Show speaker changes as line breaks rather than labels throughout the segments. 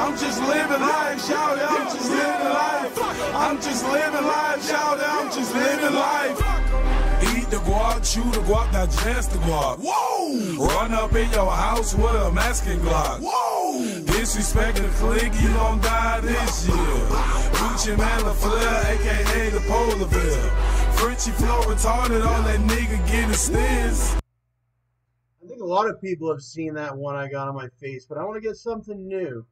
I'm just living life, shout out, I'm just living life. I'm just living life, shout out, I'm just living life. Eat the guac, chew the guac, digest the guac. Whoa! Run up in your house with a masking Glock. Whoa! Disrespect the clique, you gon' die this year. Gucci Man LaFleur, aka the Polar Bear. Frenchie flow retarded, all that nigga get is this.
I think a lot of people have seen that one I got on my face, but I want to get something new.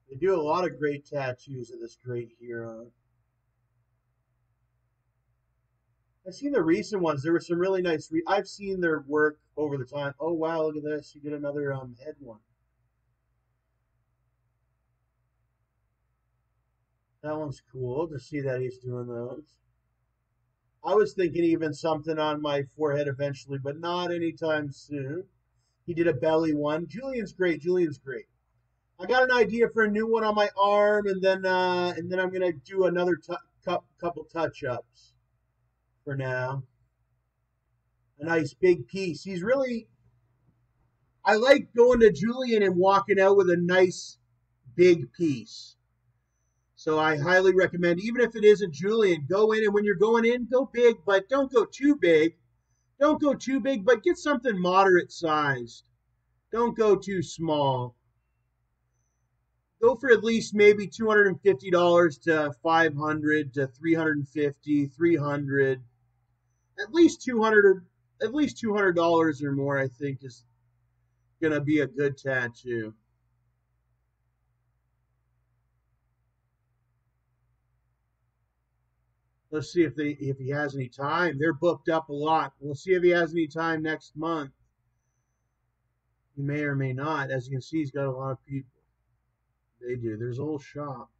They do a lot of great tattoos of this Great Huron. I've seen the recent ones. There were some really nice. I've seen their work over the time. Oh wow, look at this! You did another head one. That one's cool to see that he's doing those. I was thinking even something on my forehead eventually, but not anytime soon. He did a belly one. Julian's great. Julian's great. I got an idea for a new one on my arm, and then I'm gonna do another couple touch-ups. For now, a nice big piece. He's really. I like going to Julian and walking out with a nice big piece. So I highly recommend, even if it isn't Julian, go in, and when you're going in, go big, but don't go too big. Don't go too big, but get something moderate sized. Don't go too small. Go for at least maybe $250 to $500 to $350, $300. At least $200 or more, I think, is gonna be a good tattoo. Let's see if he has any time. They're booked up a lot. We'll see if he has any time next month. He may or may not. As you can see, he's got a lot of people. They do. There's a whole shop.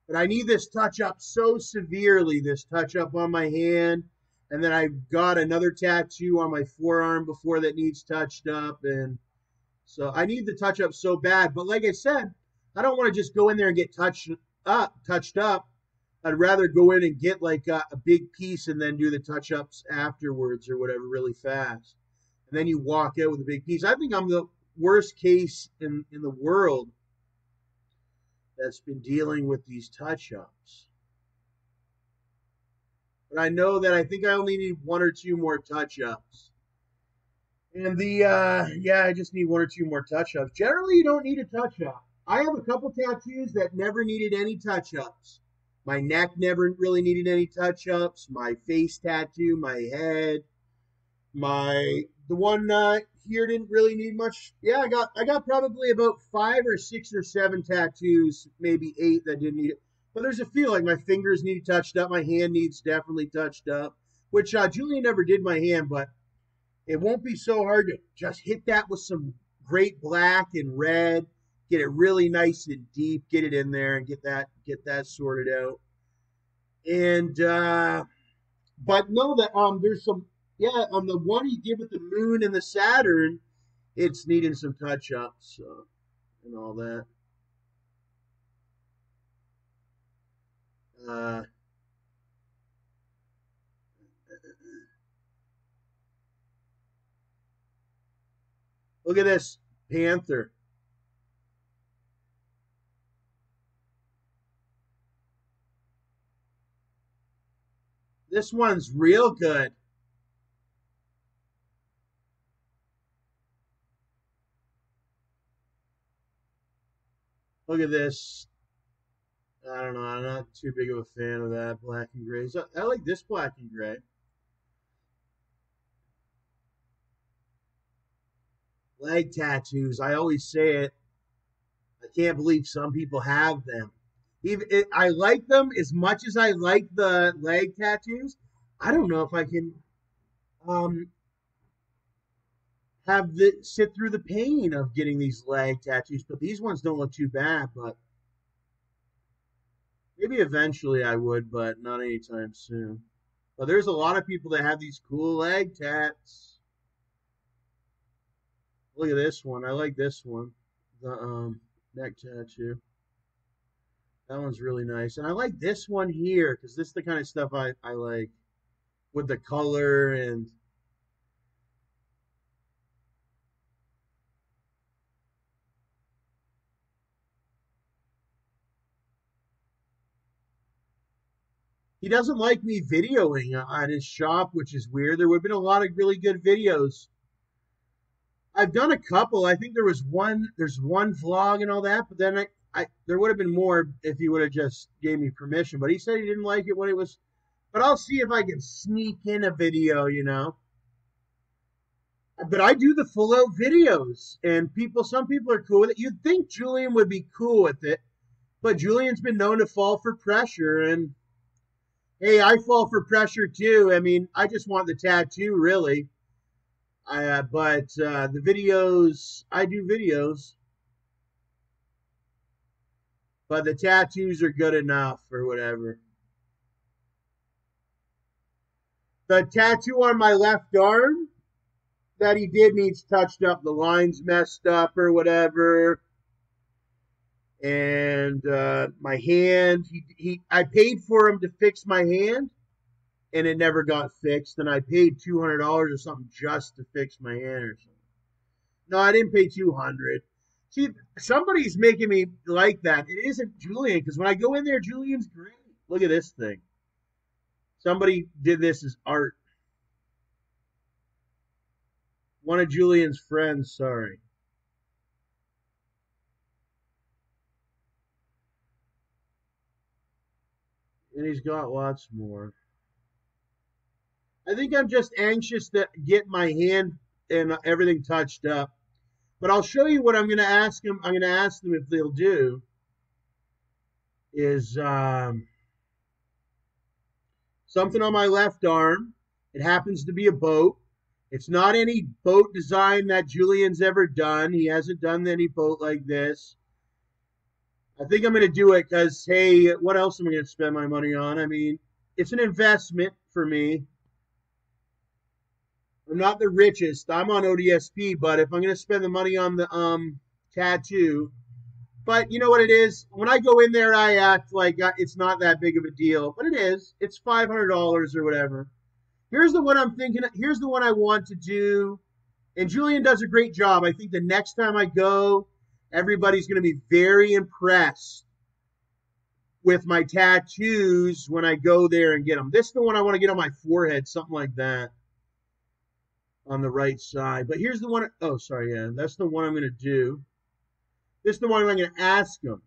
But I need this touch-up so severely, this touch-up on my hand. And then I've got another tattoo on my forearm before that needs touched up. And so I need the touch-up so bad. But like I said, I don't want to just go in there and get touched up. I'd rather go in and get like a big piece and then do the touch-ups afterwards or whatever really fast. And then you walk out with a big piece. I think I'm the worst case in the world that's been dealing with these touch-ups. But I know that I think I only need one or two more touch-ups. And I just need one or two more touch-ups. Generally, you don't need a touch-up. I have a couple tattoos that never needed any touch-ups. My neck never really needed any touch-ups. My face tattoo, my head, the one here didn't really need much. Yeah, I got probably about 5 or 6 or 7 tattoos, maybe 8 that didn't need it. But there's a few, like my fingers need touched up, my hand needs definitely touched up, which Julian never did my hand, but it won't be so hard to just hit that with some great black and red, get it really nice and deep, get it in there and get that sorted out. And but know that there's some on the one he did with the moon and the Saturn, it's needing some touch ups and all that. Look at this panther. This one's real good. Look at this. I don't know. I'm not too big of a fan of that black and gray. So I like this black and gray. Leg tattoos. I always say it. I can't believe some people have them. I like them as much as I like the leg tattoos. I don't know if I can sit through the pain of getting these leg tattoos, but these ones don't look too bad. But maybe eventually I would, but not anytime soon. But there's a lot of people that have these cool leg tats. Look at this one. I like this one. The neck tattoo. That one's really nice. And I like this one here because this is the kind of stuff I like with the color. And He doesn't like me videoing on his shop, which is weird. There would have been a lot of really good videos. I've done a couple. I think there's one vlog and all that, but then there would have been more if he would have just gave me permission. But he said he didn't like it when it was. But I'll see if I can sneak in a video, you know. But I do the full out videos, and some people are cool with it. You'd think Julian would be cool with it, but Julian's been known to fall for pressure, and hey, I fall for pressure too. I mean, I just want the tattoo, really. But the videos, I do videos. But the tattoos are good enough or whatever. The tattoo on my left arm that he did needs touched up. The line's messed up or whatever. And my hand, I paid for him to fix my hand. And it never got fixed, and I paid $200 or something just to fix my hand or something. No, I didn't pay $200. See, somebody's making me like that. It isn't Julian, because when I go in there, Julian's great. Look at this thing. Somebody did this as art. One of Julian's friends, sorry. And he's got lots more. I think I'm just anxious to get my hand and everything touched up. But I'll show you what I'm going to ask them. I'm going to ask them if they'll do is something on my left arm. It happens to be a boat. It's not any boat design that Julian's ever done. He hasn't done any boat like this. I think I'm going to do it because, hey, what else am I going to spend my money on? I mean, it's an investment for me. I'm not the richest. I'm on ODSP, but if I'm going to spend the money on the tattoo, but you know what it is? When I go in there, I act like it's not that big of a deal, but it is. It's $500 or whatever. Here's the one I'm thinking. Here's the one I want to do, and Julian does a great job. I think the next time I go, everybody's going to be very impressed with my tattoos when I go there and get them. This is the one I want to get on my forehead, something like that. On the right side. But here's the one. Oh, sorry. Yeah, that's the one I'm going to do. This is the one I'm going to ask him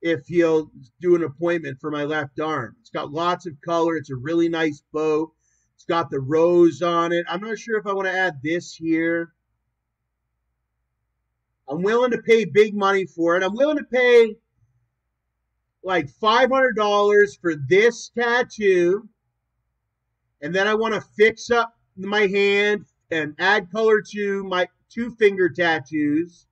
if he'll do an appointment for my left arm. It's got lots of color. It's a really nice boat. It's got the rose on it. I'm not sure if I want to add this here. I'm willing to pay big money for it. I'm willing to pay like $500 for this tattoo. And then I want to fix up my hand and add color to my 2-finger tattoos,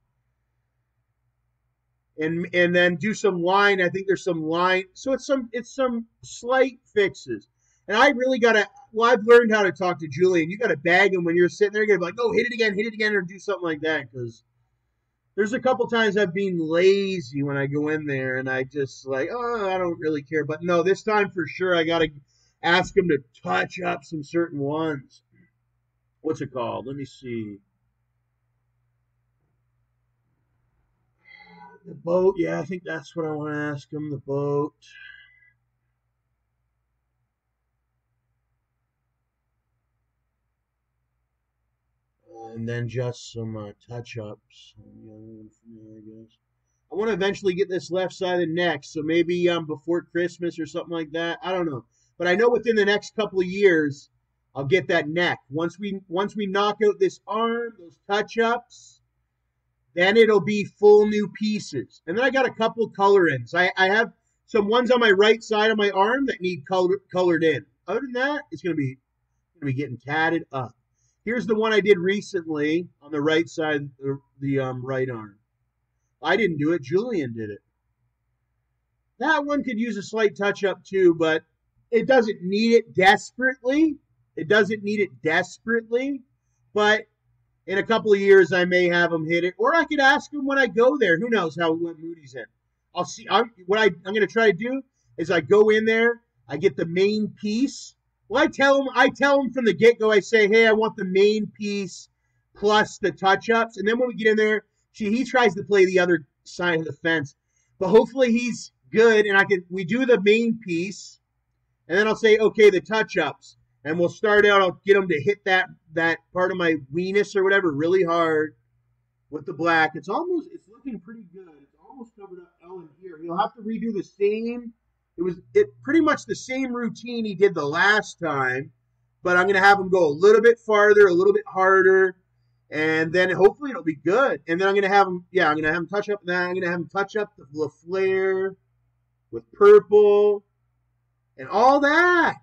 and then do some line. I think there's some line, so it's some slight fixes. And I really gotta. Well, I've learned how to talk to Julian. You gotta bag him when you're sitting there. You're gonna be like, "Oh, hit it again," or do something like that. Because there's a couple times I've been lazy when I go in there, and I just like, oh, I don't really care. But no, this time for sure, I gotta ask him to touch up some certain ones. What's it called? Let me see. The boat. Yeah, I think that's what I want to ask him. The boat. And then just some touch-ups. I want to eventually get this left side of the neck, so maybe before Christmas or something like that. I don't know. But I know within the next couple of years, I'll get that neck. Once we knock out this arm, those touch-ups, then it'll be full new pieces. And then I got a couple color-ins. I have some ones on my right side of my arm that need colored in. Other than that, it's going to be getting tatted up. Here's the one I did recently on the right side of the right arm. I didn't do it. Julian did it. That one could use a slight touch-up too, but it doesn't need it desperately. It doesn't need it desperately, but in a couple of years, I may have him hit it, or I could ask him when I go there. Who knows what mood he's in? I'll see. What I'm going to try to do is I go in there, I get the main piece. Well, I tell him from the get-go, I say, hey, I want the main piece plus the touch-ups, and then when we get in there, he tries to play the other side of the fence, but hopefully he's good, and we do the main piece. And then I'll say, okay, the touch-ups. And we'll start out, I'll get him to hit that part of my weenus or whatever really hard with the black. It's looking pretty good. It's almost covered up Ellen here. He'll have to redo the same. It pretty much the same routine he did the last time, but I'm going to have him go a little bit farther, a little bit harder, and then hopefully it'll be good. And then I'm going to have him touch up that. I'm going to have him touch up the flare with purple and all that.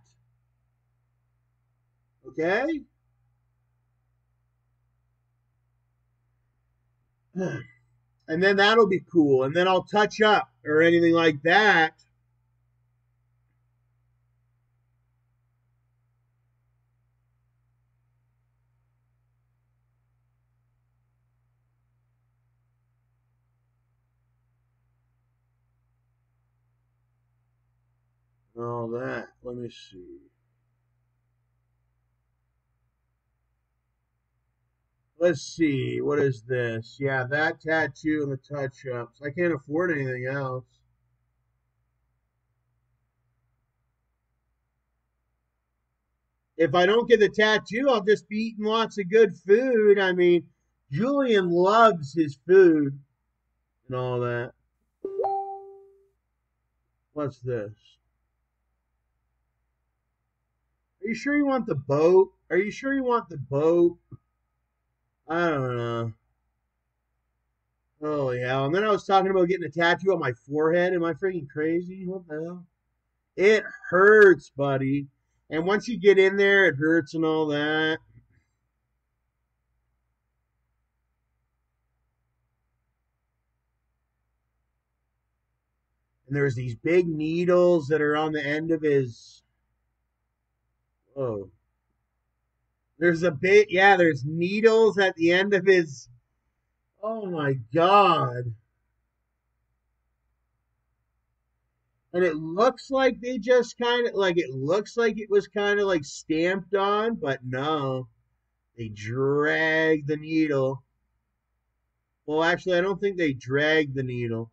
Okay? And then that'll be cool. And then I'll touch up or anything like that. All that. Let me see. Let's see. What is this? Yeah, that tattoo and the touch-ups. I can't afford anything else. If I don't get the tattoo, I'll just be eating lots of good food. I mean, Julian loves his food and all that. What's this? Are you sure you want the boat? Are you sure you want the boat? I don't know. Holy hell. And then I was talking about getting a tattoo on my forehead. Am I freaking crazy? What the hell? It hurts, buddy. And once you get in there, it hurts and all that. And there's these big needles that are on the end of his. Oh. There's there's needles at the end of his. Oh my God. And it looks like they just kind of, like, it looks like it was kind of like stamped on, but no. They drag the needle. Well, actually, I don't think they drag the needle.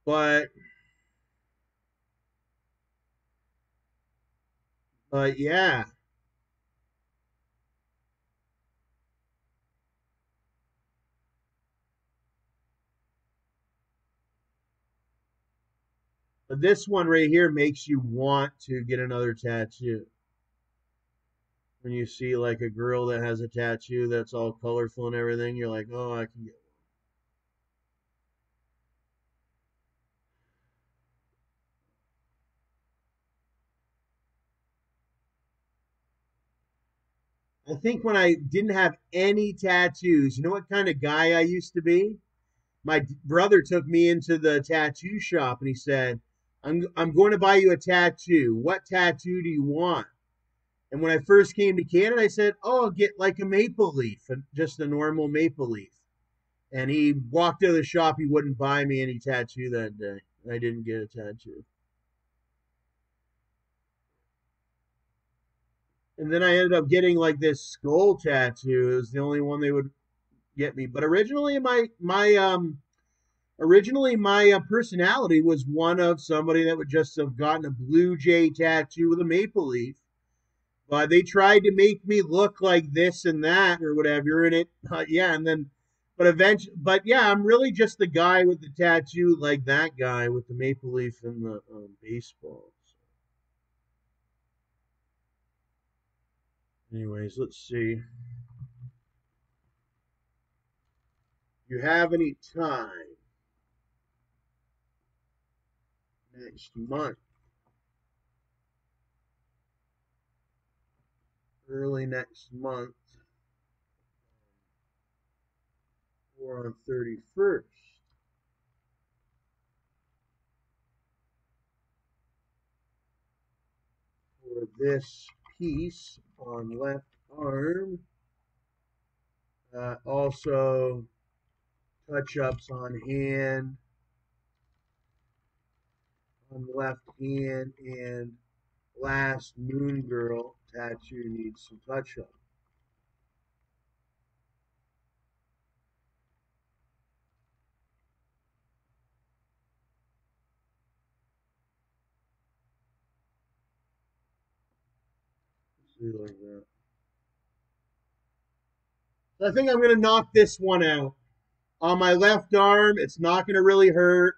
But yeah. But this one right here makes you want to get another tattoo. When you see like a girl that has a tattoo that's all colorful and everything, you're like, oh, I can get one. I think when I didn't have any tattoos, you know what kind of guy I used to be? My brother took me into the tattoo shop and he said, I'm going to buy you a tattoo. What tattoo do you want? And when I first came to Canada, I said, oh, I'll get like a maple leaf, just a normal maple leaf. And he walked out of the shop. He wouldn't buy me any tattoo that day. I didn't get a tattoo. And then I ended up getting like this skull tattoo. It was the only one they would get me. But originally, my personality was one of somebody that would just have gotten a blue jay tattoo with a maple leaf. But they tried to make me look like this and that or whatever, and but yeah, I'm really just the guy with the tattoo, like that guy with the maple leaf and the baseball. Anyways, let's see. You have any time next month? Early next month or on 31st. For this piece on left arm. Also touch-ups on hand, on left hand, and last Moon Girl tattoo needs some touch-up. See, like that. So I think I'm going to knock this one out. On my left arm, it's not going to really hurt.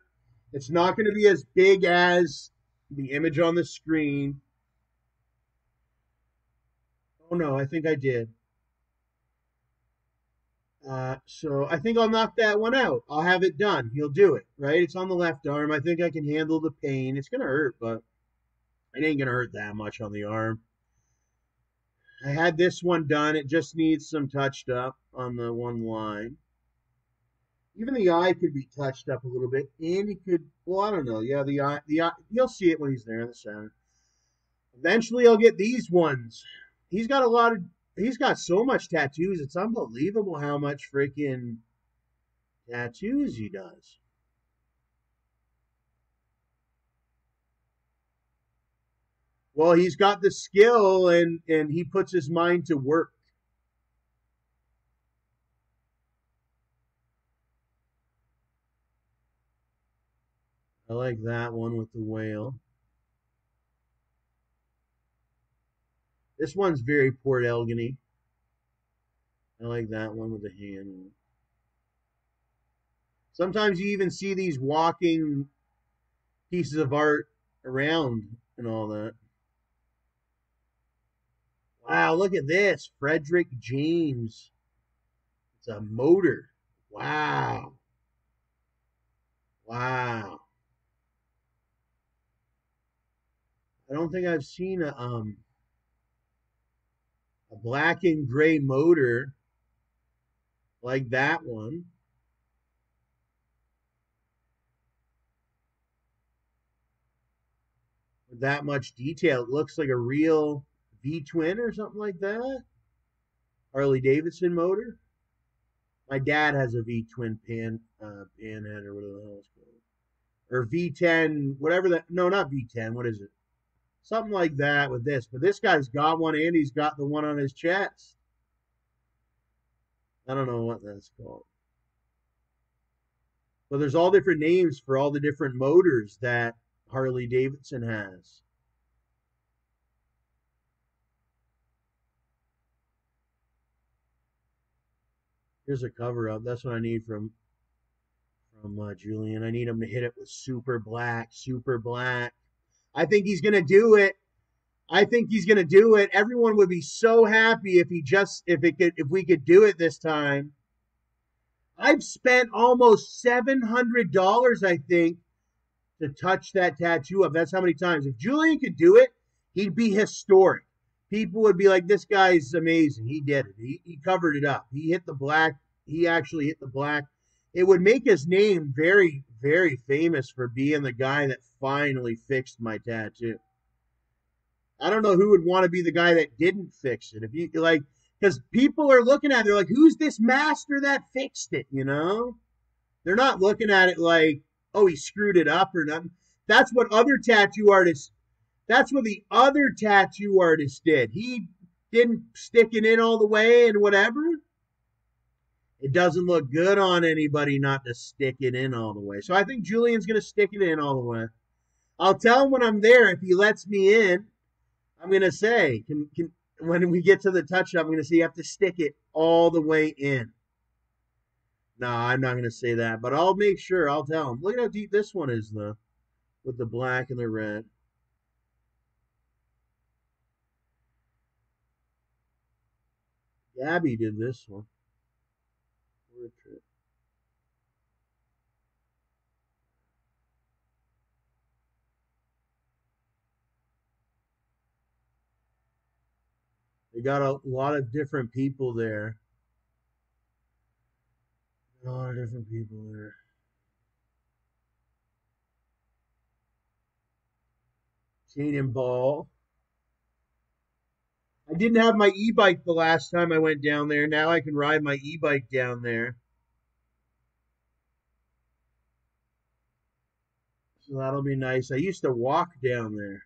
It's not going to be as big as the image on the screen. Oh no, I think I did. So I think I'll knock that one out. I'll have it done. He'll do it, right? It's on the left arm. I think I can handle the pain. It's going to hurt, but it ain't going to hurt that much on the arm. I had this one done. It just needs some touched up on the one line. Even the eye could be touched up a little bit. And he could, well, I don't know. Yeah, the eye, you'll see it when he's there in the center. Eventually I'll get these ones. He's got so much tattoos. It's unbelievable how much freaking tattoos he does. Well, he's got the skill and he puts his mind to work. I like that one with the whale. This one's very Port Elgin-y. I like that one with the hand. Sometimes you even see these walking pieces of art around and all that. Wow, look at this. Frederick James. It's a motor. Wow. Wow. I don't think I've seen a black and gray motor like that one. With that much detail. It looks like a real V-twin or something like that. Harley Davidson motor. My dad has a V-twin panhead or whatever the hell it's called. Or V10, whatever that. No, not V10. What is it? Something like that with this. But this guy's got one and he's got the one on his chest. I don't know what that's called. But there's all different names for all the different motors that Harley Davidson has. Here's a cover up. That's what I need from Julian. I need him to hit it with super black, super black. I think he's going to do it. I think he's going to do it. Everyone would be so happy if we could do it this time. I've spent almost $700, I think, to touch that tattoo up. That's how many times. If Julian could do it, he'd be historic. People would be like, this guy's amazing. He did it. He covered it up. He hit the black. He actually hit the black. It would make his name very, very famous for being the guy that finally fixed my tattoo. I don't know who would want to be the guy that didn't fix it. If you like, because people are looking at it, they're like, who's this master that fixed it? You know? They're not looking at it like, oh, he screwed it up or nothing. That's what the other tattoo artist did. He didn't stick it in all the way and whatever. It doesn't look good on anybody not to stick it in all the way. So I think Julian's going to stick it in all the way. I'll tell him when I'm there, if he lets me in, I'm going to say, when we get to the touch-up, I'm going to say you have to stick it all the way in. No, I'm not going to say that, but I'll make sure. I'll tell him. Look at how deep this one is, though, with the black and the red. Gabby did this one. They got a lot of different people there. A lot of different people there. Cannonball. I didn't have my e-bike the last time I went down there. Now I can ride my e-bike down there. So that'll be nice. I used to walk down there.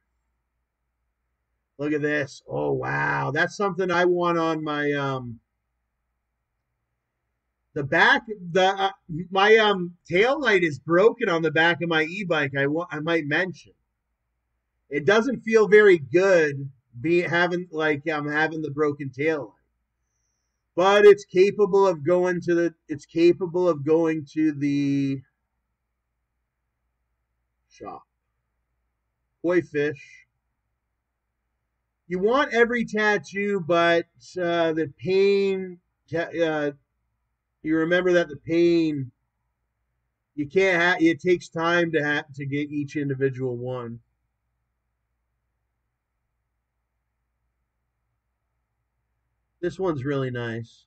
Look at this. Oh, wow. That's something I want on my, the back, my tail light is broken on the back of my e-bike. I might mention. It doesn't feel very good having like I'm having the broken tail light. But it's capable of going to the shop. Koi fish. You want every tattoo, but the pain. You remember that the pain. You can't have. It takes time to get each individual one. This one's really nice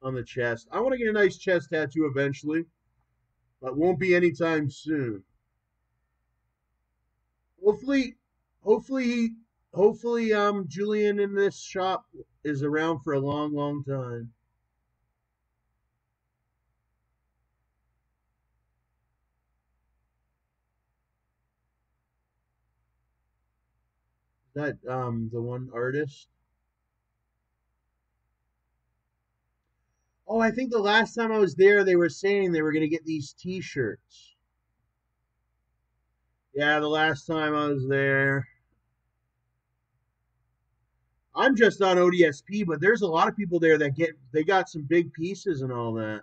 on the chest. I want to get a nice chest tattoo eventually, but won't be anytime soon. Hopefully, hopefully, Julian in this shop is around for a long, long time. Is that the one artist? Oh, I think the last time I was there, they were saying they were going to get these T-shirts. Yeah, the last time I was there. I'm just on ODSP, but there's a lot of people there that they got some big pieces and all that.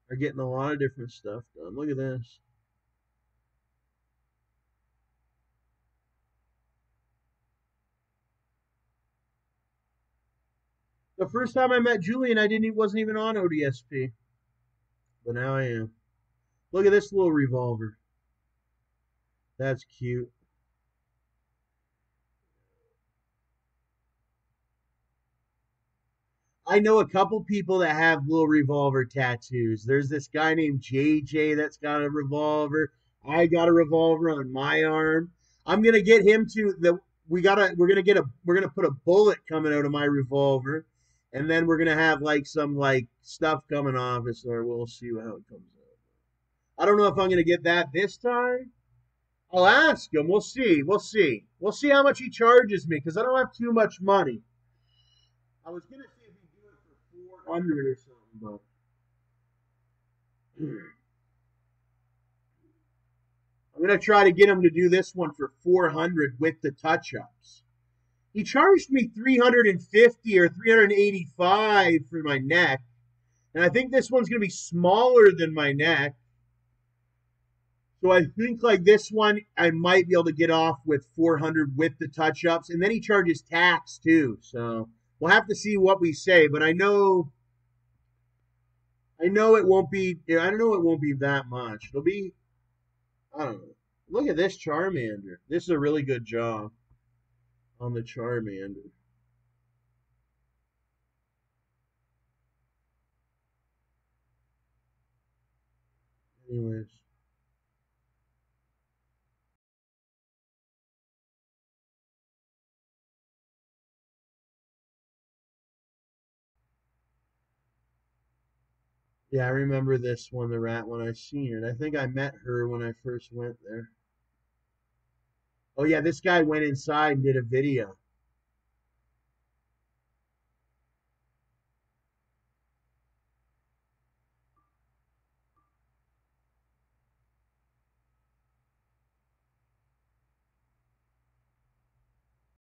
They're getting a lot of different stuff done. Look at this. The first time I met Julian, wasn't even on ODSP, but now I am. Look at this little revolver. That's cute. I know a couple people that have little revolver tattoos. There's this guy named JJ that's got a revolver. I got a revolver on my arm. I'm gonna get him to the. We're gonna put a bullet coming out of my revolver, and then we're gonna have like some like stuff coming off it. So we'll see how it comes out. I don't know if I'm gonna get that this time. I'll ask him. We'll see. We'll see. We'll see how much he charges me because I don't have too much money. I was gonna see if he'd do it for 400 or something, but I'm gonna try to get him to do this one for 400 with the touch-ups. He charged me 350 or 385 for my neck, and I think this one's gonna be smaller than my neck. So I think like this one, I might be able to get off with 400 with the touch-ups, and then he charges tax too. So we'll have to see what we say, but I know it won't be. I don't know it won't be that much. It'll be. I don't know. Look at this Charmander. This is a really good job on the Charmander. Anyways. Yeah, I remember this one, the rat, when I seen it. I think I met her when I first went there. Oh yeah, this guy went inside and did a video.